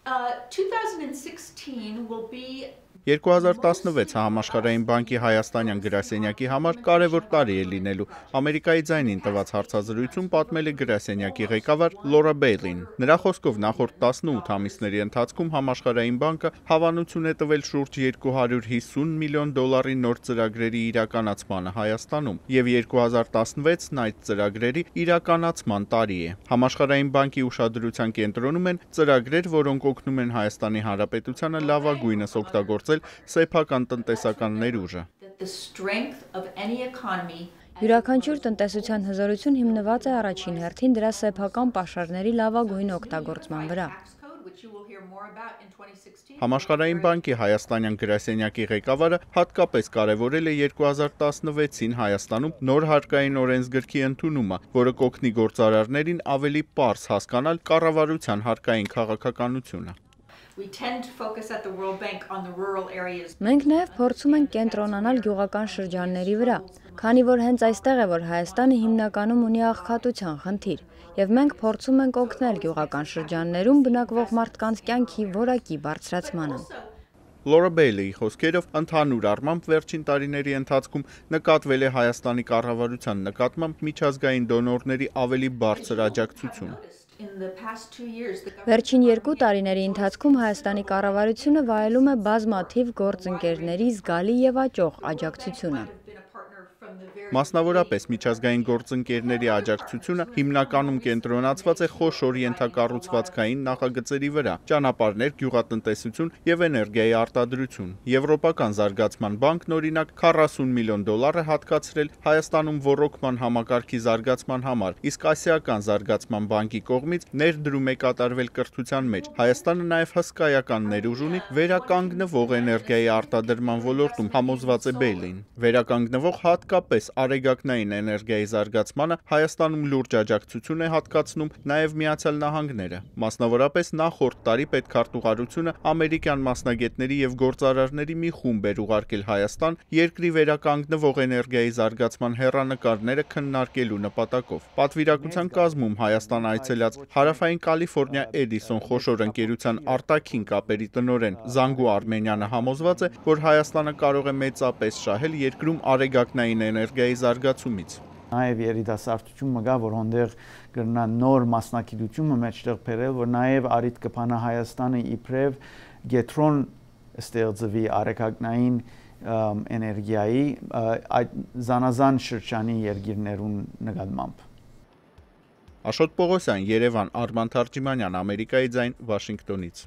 2016 will be 2016 համաշխարհային բանկի հայաստանյան գրասենյակի համար կարևոր տարի է լինելու։ Ամերիկայի ձայնին տված հարցազրույցում պատմել է գրասենյակի ղեկավար Լորա Բեյլին։ Նրա խոսքով նախորդ 18 ամիսների ընթացքում համաշխարհային բանկը հավանություն է տվել շուրջ 250 միլիոն դոլարի նոր ծրագրերի իրականացմանը Հայաստանում, եւ 2016-ն այդ ծրագրերի իրականացման տարի է։ Համաշխարհային բանկի ուշադրության կենտրոնում են ծրագրեր, որոնք օգնում են Հայաստանի Հանրապետությանը լավագույնս օգտագործել սեփական տնտեսական ներուժը։ Յուրաքանչյուր տնտեսության հզորություն հիմնված է առաջին հերթին դրա սեփական պաշարների լավագույն օգտագործման վրա։ Համաշխարհային բանկի հայաստանյան գրասենյակի ղեկավարը հատկապես կարևորել է 2016-ին Հայաստանում նոր հարկային օրենսգրքի ընդունումը, որը կօգնի գործարարներին ավելի պարզ հասկանալ կառավարության հարկային քաղաքականությունը։ Մենք նաև փորձում ենք կենտրոնանալ գյուղական շրջանների վրա, քանի որ հենց այստեղ է, որ Հայաստանը հիմնականում ունի աղքատության խնդիր, եւ մենք փորձում ենք օգնել գյուղական շրջաններում բնակվող մարդկանց կյանքի որակի բարձրացմանը։ Լորա Բեյլիի խոսքերով ընդհանուր առմամբ վերջին տարիների ընթացքում նկատվել է Հայաստանի կառավարության նկատմամբ միջազգային դոնորների ավելի բարձր աջակցություն։ Վերջին 2 տարիների ընթացքում Հայաստանի կառավարությունը վայելում է բազմաթիվ գործընկերների զգալի եւ աճող աջակցությունը։ Մասնավորապես միջազգային գործընկերների աջակցությունը հիմնականում կենտրոնացված է խոշոր ենթակառուցվածքային նախագծերի վրա՝ ճանապարհներ, գյուղատնտեսություն եւ էներգիայի արտադրություն։ Եվրոպական զարգացման բանկն օրինակ 40 միլիոն դոլար է հատկացրել Հայաստանում ոռոգման համակարգի զարգացման համար, իսկ Ասիական զարգացման բանկի կողմից ներդրում է կատարվել կրթության մեջ։ Հայաստանը նաեւ հսկայական ներուժ ունի վերականգնվող էներգիայի արտադրման ոլորտում, համոզված է Բեյլին։ Վերականգնվող հատկապես արեգակնային էներգիայի զարգացմանը Հայաստանում լուրջ աջակցություն է հատկացնում նաև Միացյալ Նահանգները։ Մասնավորապես նախորդ տարի պետքարտուղարությունը ամերիկյան մասնագետների եւ գործարարների մի խումբ էր ուղարկել Հայաստան երկրի վերականգնվող էներգիայի զարգացման հեռանկարները քննարկելու նպատակով։ Պատվիրակության կազմում Հայաստան այցելած Հարավային Կալիֆոռնիա Էդիսոն խոշոր ընկերության արտաքին կապերի տնօրեն Զանգու Արմենյանը համոզված է, որ Հայաստանը կարող է մեծապես շահել երկրում արեգակնային էներգիայի զարգացումից։ Նաև երիտասարդությունը գա, որ հոնդեղ կգնա նոր մասնակցությունը մեջտեղ բերել, որ նաև արիտ կփանա Հայաստանը իբրև գետրոն ստեղծվի արեգակնային էներգիայի այդ զանազան շրջանի երկիրներուն նկատմամբ։ Աշոտ Պողոսյան, Երևան, Արման Թարջիմանյան, Ամերիկայի ձայն, Վաշինգտոնից։